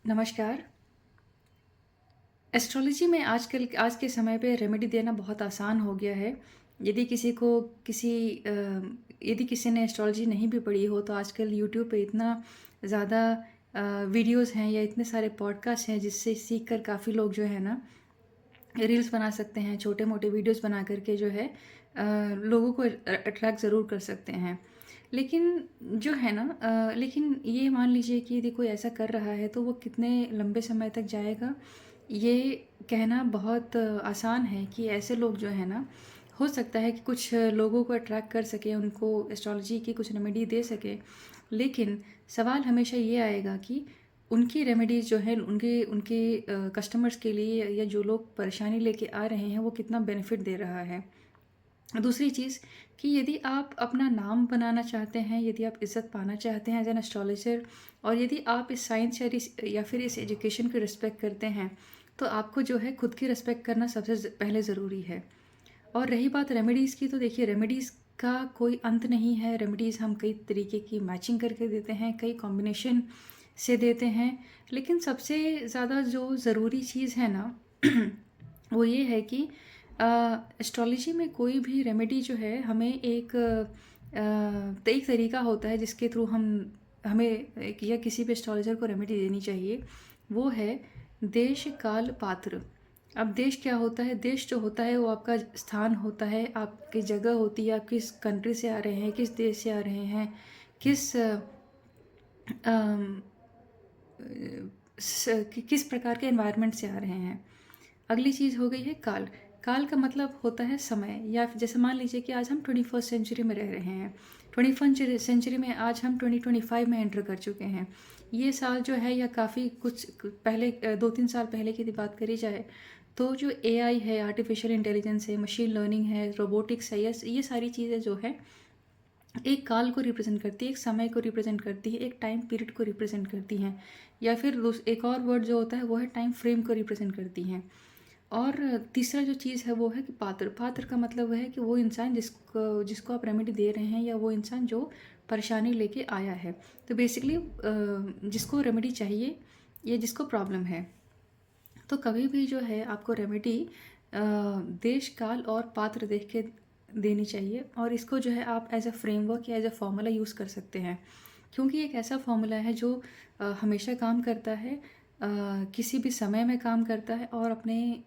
नमस्कार। एस्ट्रोलॉजी में आज के समय पे रेमेडी देना बहुत आसान हो गया है। यदि किसी को किसी अ, यदि किसी ने एस्ट्रोलॉजी नहीं भी पढ़ी हो तो आजकल यूट्यूब पे इतना ज़्यादा वीडियोज़ हैं या इतने सारे पॉडकास्ट हैं जिससे सीख कर काफ़ी लोग जो है ना रील्स बना सकते हैं, छोटे-मोटे वीडियोज़ बना कर के जो है लोगों को अट्रैक्ट ज़रूर कर सकते हैं। लेकिन जो है ना लेकिन ये मान लीजिए कि यदि कोई ऐसा कर रहा है तो वो कितने लंबे समय तक जाएगा, ये कहना बहुत आसान है कि ऐसे लोग जो है ना, हो सकता है कि कुछ लोगों को अट्रैक्ट कर सके, उनको एस्ट्रोलॉजी की कुछ रेमेडी दे सके। लेकिन सवाल हमेशा ये आएगा कि उनकी रेमेडीज़ जो है उनके उनके कस्टमर्स के लिए या जो लोग परेशानी लेके आ रहे हैं वो कितना बेनिफिट दे रहा है। दूसरी चीज़ कि यदि आप अपना नाम बनाना चाहते हैं, यदि आप इज़्ज़त पाना चाहते हैं एज़ एन एस्ट्रोलॉजर और यदि आप इस साइंस या फिर इस एजुकेशन की रिस्पेक्ट करते हैं, तो आपको जो है खुद की रिस्पेक्ट करना सबसे पहले ज़रूरी है। और रही बात रेमेडीज़ की, तो देखिए रेमेडीज़ का कोई अंत नहीं है। रेमेडीज़ हम कई तरीके की मैचिंग करके देते हैं, कई कॉम्बिनेशन से देते हैं। लेकिन सबसे ज़्यादा जो ज़रूरी चीज़ है ना वो ये है कि एस्ट्रोलॉजी में कोई भी रेमेडी जो है हमें एक तरीका होता है जिसके थ्रू हमें या किसी भी एस्ट्रोलॉजर को रेमेडी देनी चाहिए। वो है देश, काल, पात्र। अब देश क्या होता है? देश जो होता है वो आपका स्थान होता है, आपकी जगह होती है, आप किस कंट्री से आ रहे हैं, किस देश से आ रहे हैं, किस अम, किस प्रकार के एनवायरनमेंट से आ रहे हैं। अगली चीज़ हो गई है काल। काल का मतलब होता है समय, या जैसे मान लीजिए कि आज हम 21st सेंचुरी में रह रहे हैं। 21st सेंचुरी में आज हम 2025 में एंटर कर चुके हैं। ये साल जो है या काफ़ी कुछ पहले 2-3 साल पहले की यदि बात करी जाए, तो जो एआई है, आर्टिफ़िशियल इंटेलिजेंस है, मशीन लर्निंग है, रोबोटिक्स है, ये सारी चीज़ें जो है एक काल को रिप्रेजेंट करती है, एक समय को रिप्रेजेंट करती है, एक टाइम पीरियड को रिप्रेजेंट करती हैं, या फिर एक और वर्ड जो होता है वो है टाइम फ्रेम को रिप्रेजेंट करती हैं। और तीसरा जो चीज़ है वो है कि पात्र। पात्र का मतलब है कि वो इंसान जिसको जिसको आप रेमेडी दे रहे हैं, या वो इंसान जो परेशानी लेके आया है। तो बेसिकली जिसको रेमेडी चाहिए या जिसको प्रॉब्लम है, तो कभी भी जो है आपको रेमेडी देश, काल और पात्र देख के देनी चाहिए, और इसको जो है आप एज़ अ फ्रेमवर्क या एज़ अ फ़ॉर्मूला यूज़ कर सकते हैं। क्योंकि एक ऐसा फ़ॉर्मूला है जो हमेशा काम करता है, किसी भी समय में काम करता है, और अपने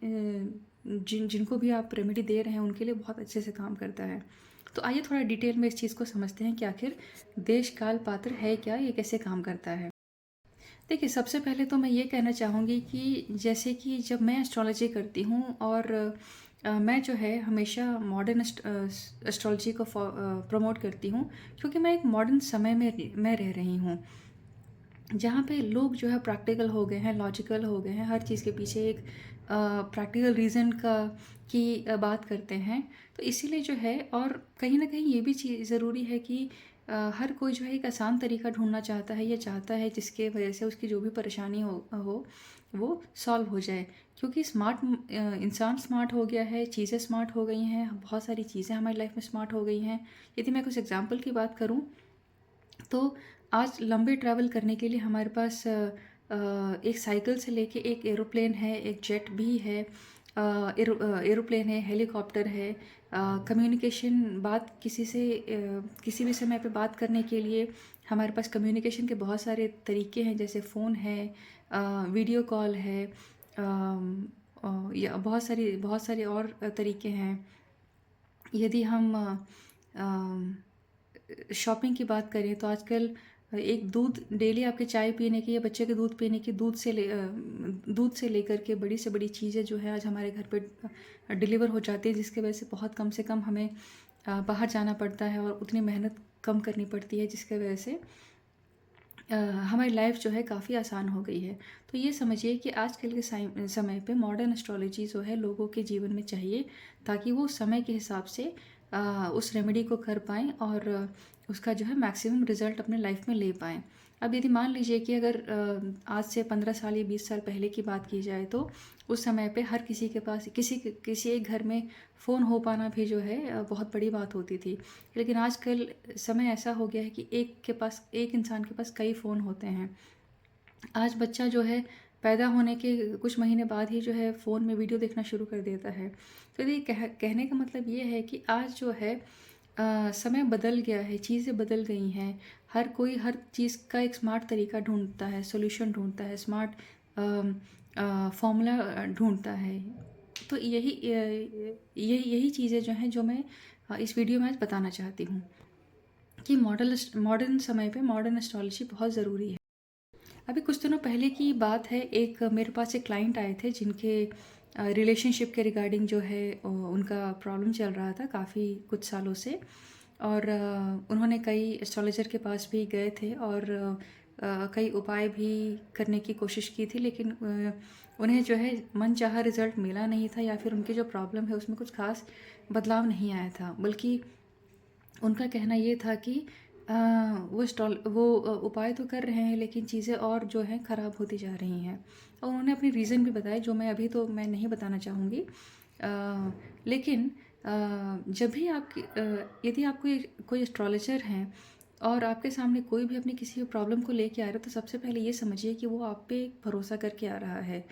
जिनको भी आप रेमेडी दे रहे हैं उनके लिए बहुत अच्छे से काम करता है। तो आइए थोड़ा डिटेल में इस चीज़ को समझते हैं कि आखिर देश, काल, पात्र है क्या? ये कैसे काम करता है? देखिए, सबसे पहले तो मैं ये कहना चाहूँगी कि जैसे कि जब मैं एस्ट्रोलॉजी करती हूँ, और मैं जो है हमेशा मॉडर्न एस्ट्रोलॉजी को प्रमोट करती हूँ, क्योंकि मैं एक मॉडर्न समय में रह रही हूँ, जहाँ पे लोग जो है प्रैक्टिकल हो गए हैं, लॉजिकल हो गए हैं, हर चीज़ के पीछे एक प्रैक्टिकल रीज़न की बात करते हैं। तो इसीलिए जो है, और कहीं न कहीं ये भी चीज़ ज़रूरी है कि हर कोई जो है एक आसान तरीका ढूँढना चाहता है, या चाहता है जिसके वजह से उसकी जो भी परेशानी हो वो सॉल्व हो जाए। क्योंकि इंसान स्मार्ट हो गया है, चीज़ें स्मार्ट हो गई हैं, बहुत सारी चीज़ें हमारी लाइफ़ में स्मार्ट हो गई हैं। यदि मैं कुछ एग्ज़ाम्पल की बात करूँ, तो आज लंबे ट्रैवल करने के लिए हमारे पास एक साइकिल से लेके एक एरोप्लेन है, एक जेट भी है, एरोप्लेन है, हेलीकॉप्टर है। कम्युनिकेशन, बात किसी भी समय पे बात करने के लिए हमारे पास कम्युनिकेशन के बहुत सारे तरीके हैं, जैसे फ़ोन है, वीडियो कॉल है, या बहुत सारे और तरीके हैं। यदि हम शॉपिंग की बात करें, तो आजकल एक दूध डेली आपके चाय पीने की या बच्चे के दूध पीने की, दूध से लेकर के बड़ी से बड़ी चीज़ें जो है आज हमारे घर पे डिलीवर हो जाती है, जिसकी वजह से बहुत कम से कम हमें बाहर जाना पड़ता है और उतनी मेहनत कम करनी पड़ती है, जिसकी वजह से हमारी लाइफ जो है काफ़ी आसान हो गई है। तो ये समझिए कि आजकल के समय पे मॉडर्न एस्ट्रोलॉजी जो है लोगों के जीवन में चाहिए, ताकि वो समय के हिसाब से उस रेमेडी को कर पाएँ, और उसका जो है मैक्सिमम रिज़ल्ट अपने लाइफ में ले पाएँ। अब यदि मान लीजिए कि अगर आज से 15 साल या 20 साल पहले की बात की जाए, तो उस समय पे हर किसी के पास किसी एक घर में फ़ोन हो पाना भी जो है बहुत बड़ी बात होती थी। लेकिन आजकल समय ऐसा हो गया है कि एक इंसान के पास कई फ़ोन होते हैं। आज बच्चा जो है पैदा होने के कुछ महीने बाद ही जो है फ़ोन में वीडियो देखना शुरू कर देता है। तो ये कहने का मतलब ये है कि आज जो है समय बदल गया है, चीज़ें बदल गई हैं। हर कोई हर चीज़ का एक स्मार्ट तरीका ढूँढता है, सॉल्यूशन ढूँढता है, स्मार्ट फ़ॉर्मूला ढूँढता है। तो यही चीज़ें जो हैं जो मैं इस वीडियो में आज बताना चाहती हूँ कि मॉडर्न समय पे मॉडर्न एस्ट्रोलॉजी बहुत ज़रूरी है। अभी कुछ दिनों पहले की बात है, एक मेरे पास एक क्लाइंट आए थे जिनके रिलेशनशिप के रिगार्डिंग जो है उनका प्रॉब्लम चल रहा था काफ़ी कुछ सालों से। और उन्होंने कई एस्ट्रोलॉजर के पास भी गए थे और कई उपाय भी करने की कोशिश की थी, लेकिन उन्हें जो है मनचाहा रिज़ल्ट मिला नहीं था, या फिर उनकी जो प्रॉब्लम है उसमें कुछ ख़ास बदलाव नहीं आया था। बल्कि उनका कहना ये था कि वो उपाय तो कर रहे हैं, लेकिन चीज़ें और जो हैं ख़राब होती जा रही हैं। और उन्होंने अपने रीज़न भी बताए, जो मैं अभी तो मैं नहीं बताना चाहूँगी। लेकिन जब भी यदि आप कोई एस्ट्रोलॉजर हैं और आपके सामने कोई भी अपनी किसी प्रॉब्लम को लेके आ रहा है, तो सबसे पहले ये समझिए कि वो आप पे भरोसा करके आ रहा है।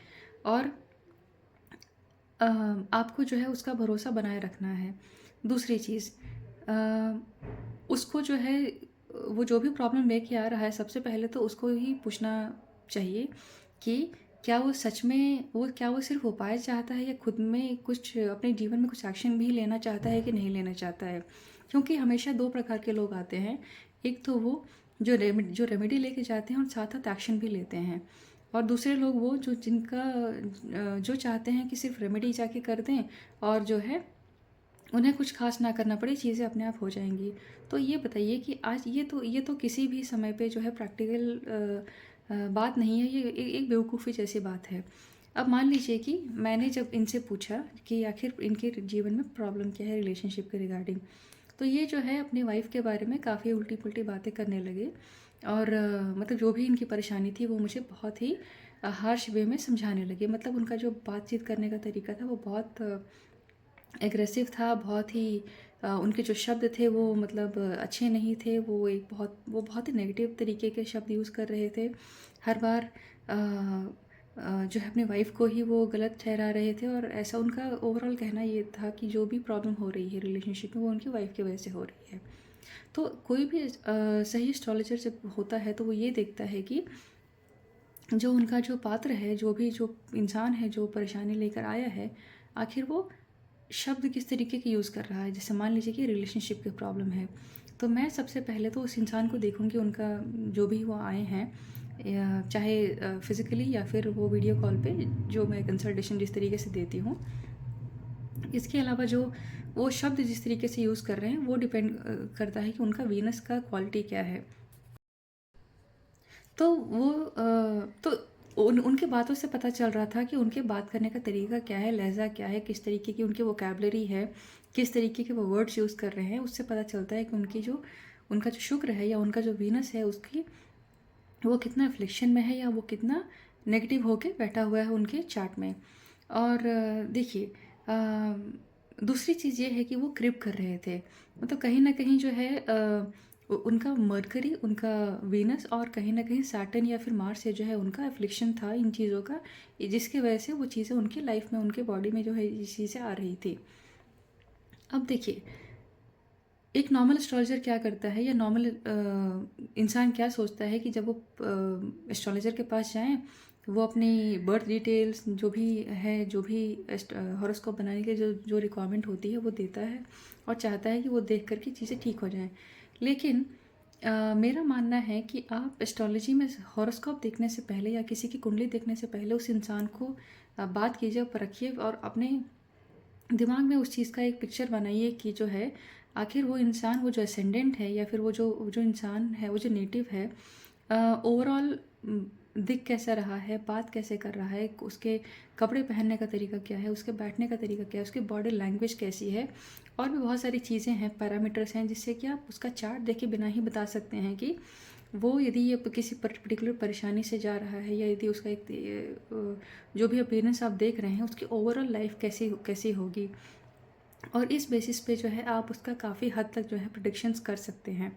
और आपको जो है उसका भरोसा बनाए रखना है। दूसरी चीज़, उसको जो है वो जो भी प्रॉब्लम लेके आ रहा है, सबसे पहले तो उसको ही पूछना चाहिए कि क्या वो सिर्फ़ उपाय चाहता है, या खुद में कुछ अपने जीवन में कुछ एक्शन भी लेना चाहता है कि नहीं लेना चाहता है। क्योंकि हमेशा 2 प्रकार के लोग आते हैं। एक तो वो जो रेमेडी लेके जाते हैं और साथ-साथ एक्शन भी लेते हैं। और दूसरे लोग वो जो चाहते हैं कि सिर्फ़ रेमेडी जाके कर दें और जो है उन्हें कुछ ख़ास ना करना पड़े, चीज़ें अपने आप हो जाएँगी। तो ये बताइए कि आज ये तो किसी भी समय पे जो है प्रैक्टिकल बात नहीं है, ये एक बेवकूफ़ी जैसी बात है। अब मान लीजिए कि मैंने जब इनसे पूछा कि आखिर इनके जीवन में प्रॉब्लम क्या है रिलेशनशिप के रिगार्डिंग, तो ये जो है अपनी वाइफ़ के बारे में काफ़ी उल्टी-पुल्टी बातें करने लगे। और मतलब जो भी इनकी परेशानी थी वो मुझे बहुत ही हार्श वे में समझाने लगे। मतलब उनका जो बातचीत करने का तरीका था वो बहुत एग्रेसिव था, बहुत ही उनके जो शब्द थे वो मतलब अच्छे नहीं थे। वो बहुत ही नेगेटिव तरीके के शब्द यूज़ कर रहे थे। हर बार जो है अपनी वाइफ़ को ही वो गलत ठहरा रहे थे, और ऐसा उनका ओवरऑल कहना ये था कि जो भी प्रॉब्लम हो रही है रिलेशनशिप में वो उनकी वाइफ़ की वजह से हो रही है। तो कोई भी सही एस्ट्रोलॉजर जब होता है तो वो ये देखता है कि जो उनका जो पात्र है, जो इंसान है जो परेशानी लेकर आया है, आखिर वो शब्द किस तरीके के यूज़ कर रहा है। जैसे मान लीजिए कि रिलेशनशिप की प्रॉब्लम है, तो मैं सबसे पहले तो उस इंसान को देखूँगी, उनका जो भी वो आए हैं, चाहे फ़िज़िकली या फिर वो वीडियो कॉल पे जो मैं कंसल्टेशन जिस तरीके से देती हूँ। इसके अलावा जो वो शब्द जिस तरीके से यूज़ कर रहे हैं वो डिपेंड करता है कि उनका वीनस का क्वालिटी क्या है। तो उनकी बातों से पता चल रहा था कि उनके बात करने का तरीका क्या है, लहज़ा क्या है, किस तरीके की उनकी वोकैब्युलरी है, किस तरीके के वो वर्ड्स यूज़ कर रहे हैं। उससे पता चलता है कि उनका जो शुक्र है या उनका जो वीनस है उसकी वो कितना अफ़्लिक्शन में है, या वो कितना नेगेटिव होके बैठा हुआ है उनके चार्ट में। और देखिए, दूसरी चीज़ ये है कि वो क्रिप कर रहे थे। मतलब कहीं न कहीं जो है उनका मरकरी, उनका वीनस और कहीं न कहीं सैटर्न या फिर मार्स से जो है उनका एफ़्लिक्शन था इन चीज़ों का, जिसकी वजह से वो चीज़ें उनकी लाइफ़ में, उनके बॉडी में जो है ये चीज़ें आ रही थी। अब देखिए, एक नॉर्मल एस्ट्रोलॉजर क्या करता है, या नॉर्मल इंसान क्या सोचता है कि जब वो एस्ट्रोलॉजर के पास जाएँ, वो अपनी बर्थ डिटेल्स जो भी है, जो भी हॉरोस्कोप बनाने के जो रिक्वायरमेंट होती है वो देता है, और चाहता है कि वो देख कर के चीज़ें ठीक हो जाएँ। लेकिन मेरा मानना है कि आप एस्ट्रोलॉजी में हॉरोस्कोप देखने से पहले या किसी की कुंडली देखने से पहले उस इंसान को बात कीजिए, परखिए, और अपने दिमाग में उस चीज़ का एक पिक्चर बनाइए कि जो है आखिर वो इंसान, वो जो असेंडेंट है, या फिर वो जो इंसान है, वो जो नेटिव है, ओवरऑल दिख कैसा रहा है, बात कैसे कर रहा है, उसके कपड़े पहनने का तरीका क्या है, उसके बैठने का तरीका क्या है, उसकी बॉडी लैंग्वेज कैसी है। और भी बहुत सारी चीज़ें हैं, पैरामीटर्स हैं, जिससे कि आप उसका चार्ट देख के बिना ही बता सकते हैं कि वो यदि ये किसी पर्टिकुलर परेशानी से जा रहा है, या यदि उसका जो भी अपीयरेंस आप देख रहे हैं उसकी ओवरऑल लाइफ कैसी कैसी होगी। और इस बेसिस पे जो है आप उसका काफ़ी हद तक जो है प्रेडिक्शंस कर सकते हैं,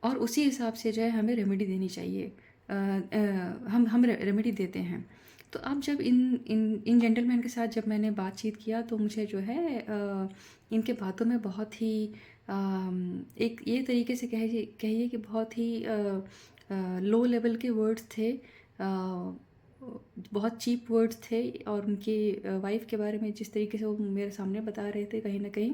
और उसी हिसाब से जो है हमें रेमेडी देनी चाहिए। हम रेमेडी देते हैं। तो अब जब इन इन इन जेंटलमैन के साथ जब मैंने बातचीत किया तो मुझे जो है इनके बातों में बहुत ही एक ये तरीके से कहिए कि बहुत ही लो लेवल के वर्ड्स थे, बहुत चीप वर्ड्स थे, और उनकी वाइफ़ के बारे में जिस तरीके से वो मेरे सामने बता रहे थे, कहीं न कहीं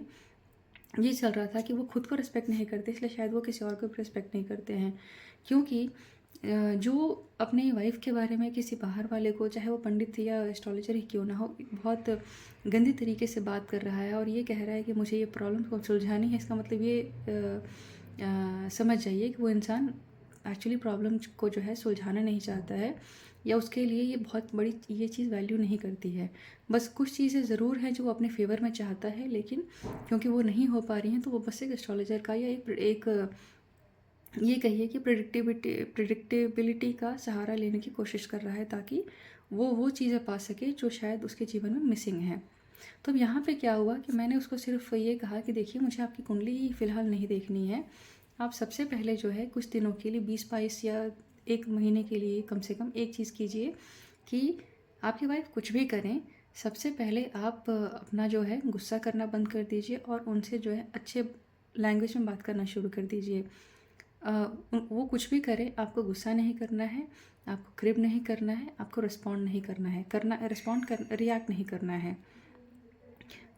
ये चल रहा था कि वो खुद को रिस्पेक्ट नहीं करते, इसलिए शायद वो किसी और को भी रिस्पेक्ट नहीं करते हैं। क्योंकि जो अपनी वाइफ़ के बारे में किसी बाहर वाले को, चाहे वो पंडित या एस्ट्रोलॉजर ही क्यों ना हो, बहुत गंदे तरीके से बात कर रहा है और ये कह रहा है कि मुझे ये प्रॉब्लम को सुलझानी है, इसका मतलब ये समझ जाइए कि वो इंसान एक्चुअली प्रॉब्लम को जो है सुलझाना नहीं चाहता है, या उसके लिए ये बहुत बड़ी ये चीज़ वैल्यू नहीं करती है। बस कुछ चीज़ें ज़रूर हैं जो वो अपने फ़ेवर में चाहता है, लेकिन क्योंकि वो नहीं हो पा रही हैं तो वो बस एक एस्ट्रोलॉजर का या एक ये कहिए कि प्रिडिक्टेबिलिटी का सहारा लेने की कोशिश कर रहा है, ताकि वो चीज़ें पा सके जो शायद उसके जीवन में मिसिंग हैं। तो अब यहाँ पे क्या हुआ कि मैंने उसको सिर्फ ये कहा कि देखिए, मुझे आपकी कुंडली फ़िलहाल नहीं देखनी है। आप सबसे पहले जो है कुछ दिनों के लिए 20-22 या 1 महीने के लिए कम से कम एक चीज़ कीजिए कि आपकी वाइफ़ कुछ भी करें, सबसे पहले आप अपना जो है गुस्सा करना बंद कर दीजिए और उनसे जो है अच्छे लैंग्वेज में बात करना शुरू कर दीजिए। वो कुछ भी करे, आपको गुस्सा नहीं करना है, आपको क्रिब नहीं करना है, आपको रिस्पॉन्ड नहीं करना है, रिएक्ट नहीं करना है।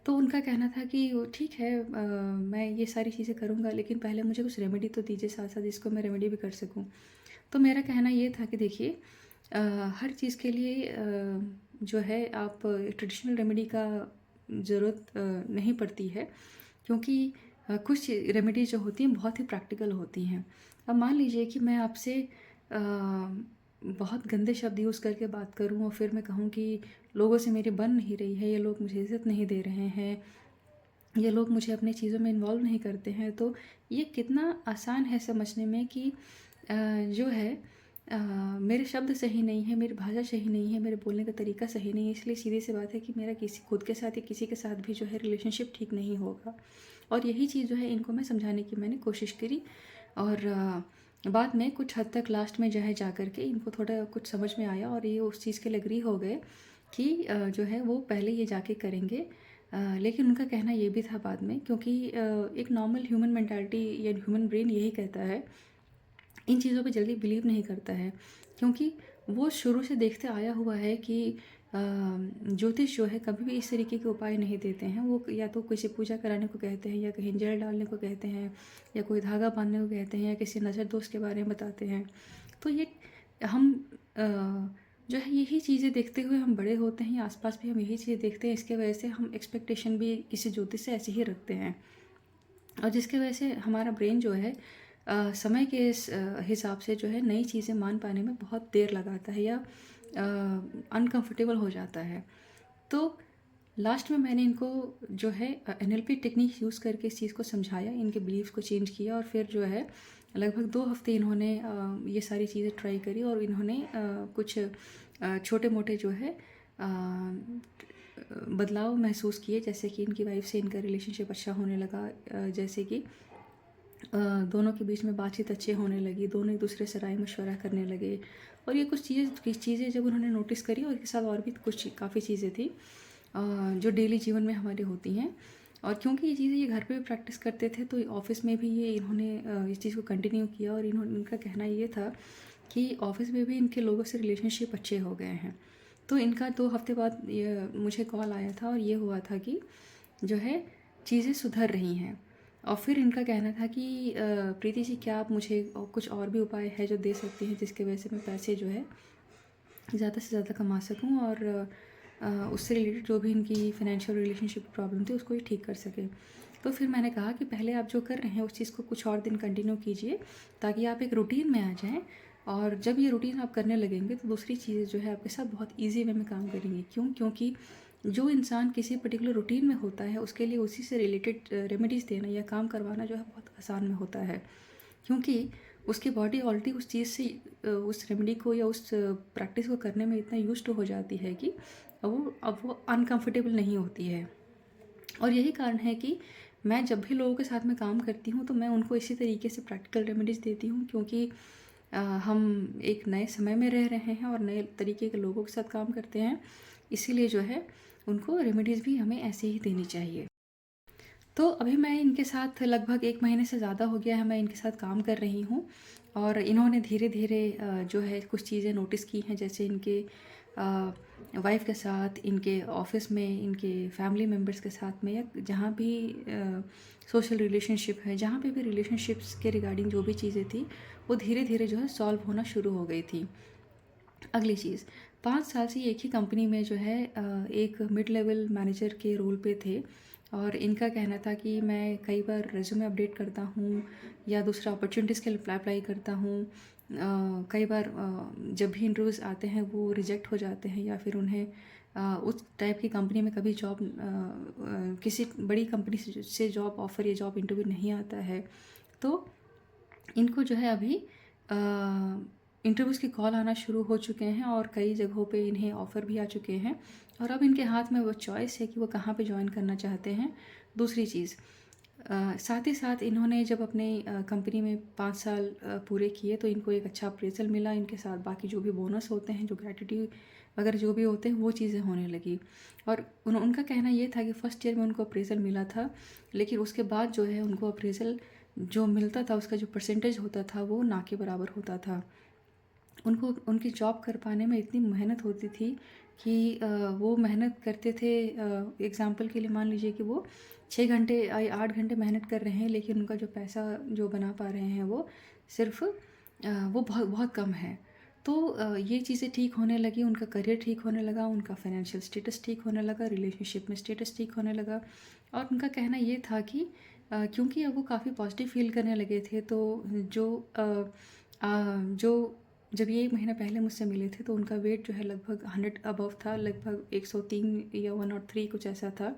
तो उनका कहना था कि वो ठीक है, मैं ये सारी चीज़ें करूँगा, लेकिन पहले मुझे कुछ रेमेडी तो दीजिए साथ-साथ, जिसको मैं रेमेडी भी कर सकूँ। तो मेरा कहना ये था कि देखिए, हर चीज़ के लिए जो है आप ट्रेडिशनल रेमेडी का ज़रूरत नहीं पड़ती है, क्योंकि कुछ रेमेडी जो होती हैं बहुत ही प्रैक्टिकल होती हैं। अब मान लीजिए कि मैं आपसे बहुत गंदे शब्द यूज़ करके बात करूँ और फिर मैं कहूँ कि लोगों से मेरी बन नहीं रही है, ये लोग मुझे इज़्ज़त नहीं दे रहे हैं, ये लोग मुझे अपनी चीज़ों में इन्वॉल्व नहीं करते हैं, तो ये कितना आसान है समझने में कि जो है मेरे शब्द सही नहीं है, मेरी भाषा सही नहीं है, मेरे बोलने का तरीका सही नहीं है, इसलिए सीधी-सी बात है कि मेरा किसी खुद के साथ या किसी के साथ भी जो है रिलेशनशिप ठीक नहीं होगा। और यही चीज़ जो है इनको मैं समझाने की मैंने कोशिश करी, और बाद में कुछ हद तक लास्ट में जो है जा कर के इनको थोड़ा कुछ समझ में आया और ये उस चीज़ के लिए एग्री हो गए कि जो है वो पहले ये जाके करेंगे। लेकिन उनका कहना ये भी था बाद में, क्योंकि एक नॉर्मल ह्यूमन मेंटालिटी या ह्यूमन ब्रेन यही कहता है, इन चीज़ों पे जल्दी बिलीव नहीं करता है, क्योंकि वो शुरू से देखते आया हुआ है कि ज्योतिष जो है कभी भी इस तरीके के उपाय नहीं देते हैं। वो या तो किसी पूजा कराने को कहते हैं, या कहीं जल डालने को कहते हैं, या कोई धागा बांधने को कहते हैं, या किसी नज़र दोष के बारे में बताते हैं। तो ये हम जो है यही चीज़ें देखते हुए हम बड़े होते हैं, आसपास भी हम यही चीज़ें देखते हैं, इसके वजह से हम एक्सपेक्टेशन भी किसी ज्योतिष से ऐसे ही रखते हैं, और जिसकी वजह से हमारा ब्रेन जो है समय के हिसाब से जो है नई चीज़ें मान पाने में बहुत देर लगाता है, या अनकंफर्टेबल हो जाता है। तो लास्ट में मैंने इनको जो है एनएलपी टेक्निक यूज़ करके इस चीज़ को समझाया, इनके बिलीव्स को चेंज किया, और फिर जो है लगभग 2 हफ्ते इन्होंने ये सारी चीज़ें ट्राई करी, और इन्होंने कुछ छोटे-मोटे जो है बदलाव महसूस किए, जैसे कि इनकी वाइफ से इनका रिलेशनशिप अच्छा होने लगा, जैसे कि दोनों के बीच में बातचीत अच्छे होने लगी, दोनों एक दूसरे से राय मशवरा करने लगे, और ये कुछ चीज़ें जब उन्होंने नोटिस करी, और इसके साथ और भी कुछ काफ़ी चीज़ें थी जो डेली जीवन में हमारे होती हैं, और क्योंकि ये चीज़ें ये घर पे भी प्रैक्टिस करते थे, तो ऑफ़िस में भी ये इन्होंने इस चीज़ को कंटिन्यू किया, और इनका कहना ये था कि ऑफ़िस में भी इनके लोगों से रिलेशनशिप अच्छे हो गए हैं। तो इनका 2 हफ्ते बाद ये मुझे कॉल आया था, और ये हुआ था कि जो है चीज़ें सुधर रही हैं। और फिर इनका कहना था कि प्रीति जी, क्या आप मुझे कुछ और भी उपाय है जो दे सकती हैं, जिसकी वजह से मैं पैसे जो है ज़्यादा से ज़्यादा कमा सकूं, और उससे रिलेटेड जो भी इनकी फाइनेंशियल रिलेशनशिप प्रॉब्लम थी उसको ये ठीक कर सके। तो फिर मैंने कहा कि पहले आप जो कर रहे हैं उस चीज़ को कुछ और दिन कंटिन्यू कीजिए, ताकि आप एक रूटीन में आ जाएं, और जब ये रूटीन आप करने लगेंगे तो दूसरी चीज़ें जो है आपके साथ बहुत ईजी वे में काम करेंगी। क्योंकि जो इंसान किसी पर्टिकुलर रूटीन में होता है, उसके लिए उसी से रिलेटेड रेमेडीज़ देना या काम करवाना जो है बहुत आसान में होता है, क्योंकि उसकी बॉडी ऑलरेडी उस चीज़ से उस रेमेडी को या उस प्रैक्टिस को करने में इतना यूज्ड हो जाती है कि अब वो अनकंफर्टेबल नहीं होती है। और यही कारण है कि मैं जब भी लोगों के साथ में काम करती हूँ तो मैं उनको इसी तरीके से प्रैक्टिकल रेमेडीज़ देती हूँ, क्योंकि हम एक नए समय में रह रहे हैं और नए तरीके के लोगों के साथ काम करते हैं, इसीलिए जो है उनको रेमेडीज़ भी हमें ऐसे ही देनी चाहिए। तो अभी मैं इनके साथ लगभग 1 महीने से ज़्यादा हो गया है, मैं इनके साथ काम कर रही हूँ और इन्होंने धीरे-धीरे जो है कुछ चीज़ें नोटिस की हैं, जैसे इनके वाइफ़ के साथ, इनके ऑफ़िस में, इनके फैमिली मेंबर्स के साथ में, या जहाँ भी सोशल रिलेशनशिप है, जहाँ पे भी रिलेशनशिप्स के रिगार्डिंग जो भी चीज़ें थी, वो धीरे-धीरे जो है सॉल्व होना शुरू हो गई थी। अगली चीज़, 5 साल से ये एक ही कंपनी में जो है एक मिड लेवल मैनेजर के रोल पे थे और इनका कहना था कि मैं कई बार रिज्यूमे अपडेट करता हूँ या दूसरा अपॉर्चुनिटीज़ के लिए अप्लाई करता हूँ। कई बार जब भी इंटरव्यूज़ आते हैं वो रिजेक्ट हो जाते हैं या फिर उन्हें उस टाइप की कंपनी में कभी जॉब किसी बड़ी कंपनी से जॉब ऑफ़र या जॉब इंटरव्यू नहीं आता है। तो इनको जो है अभी इंटरव्यूज़ के कॉल आना शुरू हो चुके हैं और कई जगहों पे इन्हें ऑफ़र भी आ चुके हैं और अब इनके हाथ में वो चॉइस है कि वो कहाँ पे जॉइन करना चाहते हैं। दूसरी चीज़, साथ ही साथ इन्होंने जब अपने कंपनी में 5 साल पूरे किए तो इनको एक अच्छा अप्रेज़ल मिला, इनके साथ बाकी जो भी बोनस होते हैं, जो ग्रैटिट्यूड वगैरह जो भी होते हैं, वो चीज़ें होने लगी। और उनका कहना ये था कि फर्स्ट ईयर में उनको अप्रेज़ल मिला था, लेकिन उसके बाद जो है उनको अप्रेज़ल जो मिलता था उसका जो परसेंटेज होता था वो ना के बराबर होता था। उनको उनकी जॉब कर पाने में इतनी मेहनत होती थी कि वो मेहनत करते थे। एग्ज़ाम्पल के लिए मान लीजिए कि वो 6 घंटे 8 घंटे मेहनत कर रहे हैं, लेकिन उनका जो पैसा जो बना पा रहे हैं वो सिर्फ़ वो बहुत बहुत कम है। तो ये चीज़ें ठीक होने लगी, उनका करियर ठीक होने लगा, उनका फाइनेंशियल स्टेटस ठीक होने लगा, रिलेशनशिप में स्टेटस ठीक होने लगा और उनका कहना ये था कि क्योंकि अब वो काफ़ी पॉजिटिव फ़ील करने लगे थे, तो जो जो जब ये 1 महीना पहले मुझसे मिले थे तो उनका वेट जो है लगभग 100 अबव था, लगभग 103 या 103 कुछ ऐसा था।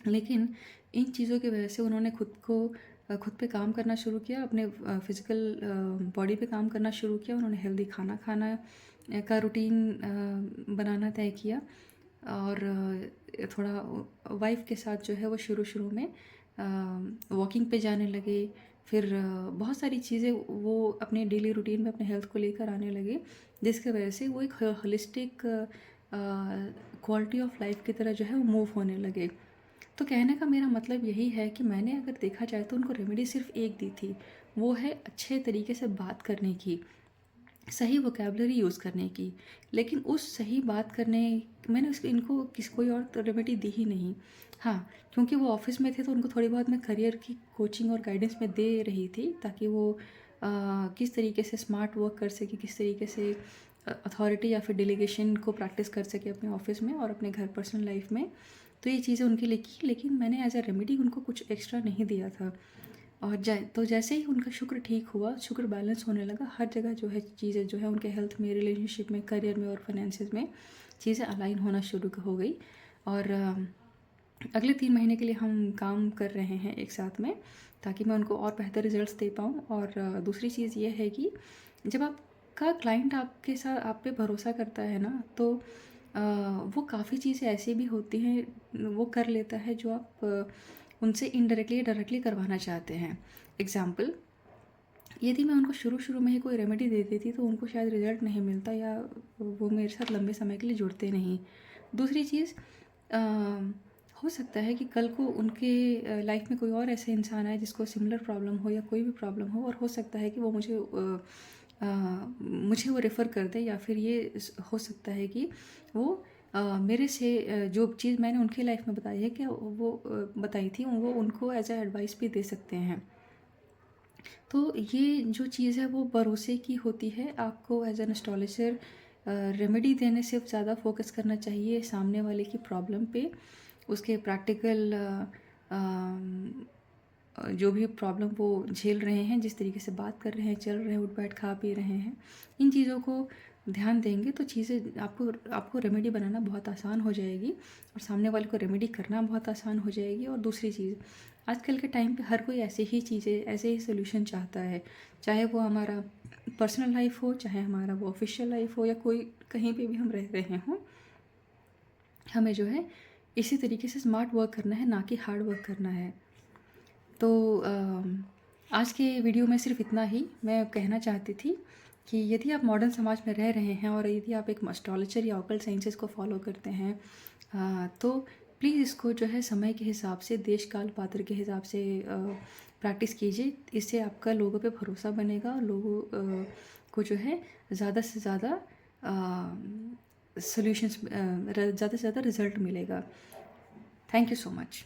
लेकिन इन चीज़ों की वजह से उन्होंने खुद पे काम करना शुरू किया, अपने फ़िज़िकल बॉडी पे काम करना शुरू किया। उन्होंने हेल्दी खाना खाना का रूटीन बनाना तय किया और थोड़ा वाइफ़ के साथ जो है वो शुरू-शुरू में वॉकिंग पे जाने लगे। फिर बहुत सारी चीज़ें वो अपने डेली रूटीन में अपने हेल्थ को लेकर आने लगे, जिसकी वजह से वो एक होलिस्टिक क्वालिटी ऑफ लाइफ की तरह जो है वो मूव होने लगे। तो कहने का मेरा मतलब यही है कि मैंने अगर देखा जाए तो उनको रेमेडी सिर्फ़ एक दी थी, वो है अच्छे तरीके से बात करने की, सही वोकैब्युलरी यूज़ करने की। लेकिन उस सही बात करने मैंने उसको इनको कोई और तो रेमेडी दी ही नहीं। हाँ, क्योंकि वो ऑफ़िस में थे तो उनको थोड़ी बहुत मैं करियर की कोचिंग और गाइडेंस मैं दे रही थी, ताकि वो किस तरीके से स्मार्ट वर्क कर सके, किस तरीके से अथॉरिटी या फिर डेलीगेशन को प्रैक्टिस कर सके अपने ऑफ़िस में और अपने घर पर्सनल लाइफ़ में। तो ये चीज़ें उनके लिए की, लेकिन मैंने एज़ अ रेमेडी उनको कुछ एक्स्ट्रा नहीं दिया था। और जैसे ही उनका शुक्र ठीक हुआ, शुक्र बैलेंस होने लगा, हर जगह जो है चीज़ें जो है उनके हेल्थ में, रिलेशनशिप में, करियर में और फाइनेंसेस में चीज़ें अलाइन होना शुरू हो गई। और अगले 3 महीने के लिए हम काम कर रहे हैं एक साथ में, ताकि मैं उनको और बेहतर रिज़ल्ट्स दे पाऊँ। और दूसरी चीज़ ये है कि जब आपका क्लाइंट आपके साथ आप पे भरोसा करता है ना, तो वो काफ़ी चीज़ें ऐसी भी होती हैं, वो कर लेता है जो आप उनसे इनडायरेक्टली या डायरेक्टली करवाना चाहते हैं। एग्ज़ाम्पल, यदि मैं उनको शुरू-शुरू में ही कोई रेमेडी दे देती तो उनको शायद रिज़ल्ट नहीं मिलता या वो मेरे साथ लंबे समय के लिए जुड़ते नहीं। दूसरी चीज़, अ, हो सकता है कि कल को उनके लाइफ़ में कोई और ऐसा इंसान आए जिसको सिमिलर प्रॉब्लम हो या कोई भी प्रॉब्लम हो, और हो सकता है कि वो मुझे वो रेफ़र कर दें, या फिर ये हो सकता है कि वो मेरे से जो चीज़ मैंने उनकी लाइफ़ में बताई है, क्या वो बताई थी, वो उनको एज़ अ एडवाइस भी दे सकते हैं। तो ये जो चीज़ है वो भरोसे की होती है। आपको एज़ एन एस्ट्रोलॉजर रेमेडी देने से ज़्यादा फ़ोकस करना चाहिए सामने वाले की प्रॉब्लम पे, उसके प्रैक्टिकल जो भी प्रॉब्लम वो झेल रहे हैं, जिस तरीके से बात कर रहे हैं, चल रहे हैं, उठ-बैठ खा पी रहे हैं, इन चीज़ों को ध्यान देंगे तो चीज़ें आपको आपको रेमेडी बनाना बहुत आसान हो जाएगी और सामने वाले को रेमेडी करना बहुत आसान हो जाएगी। और दूसरी चीज़, आजकल के टाइम पे हर कोई ऐसे ही चीज़ें, ऐसे ही सॉल्यूशन चाहता है, चाहे वो हमारा पर्सनल लाइफ़ हो, चाहे हमारा वो ऑफ़िशियल लाइफ़ हो, या कोई कहीं पे भी हम रह रहे हों। हमें जो है इसी तरीके से स्मार्ट वर्क करना है, ना कि हार्ड वर्क करना है। तो आज के वीडियो में सिर्फ इतना ही मैं कहना चाहती थी कि यदि आप मॉडर्न समाज में रह रहे हैं और यदि आप एक एस्ट्रोलॉजर या ऑकल्ट साइंसेस को फॉलो करते हैं, तो प्लीज़ इसको जो है समय के हिसाब से, देश काल पात्र के हिसाब से प्रैक्टिस कीजिए। इससे आपका लोगों पे भरोसा बनेगा और लोगों को जो है ज़्यादा से ज़्यादा ज़्यादा से ज़्यादा रिजल्ट मिलेगा। Thank you so much.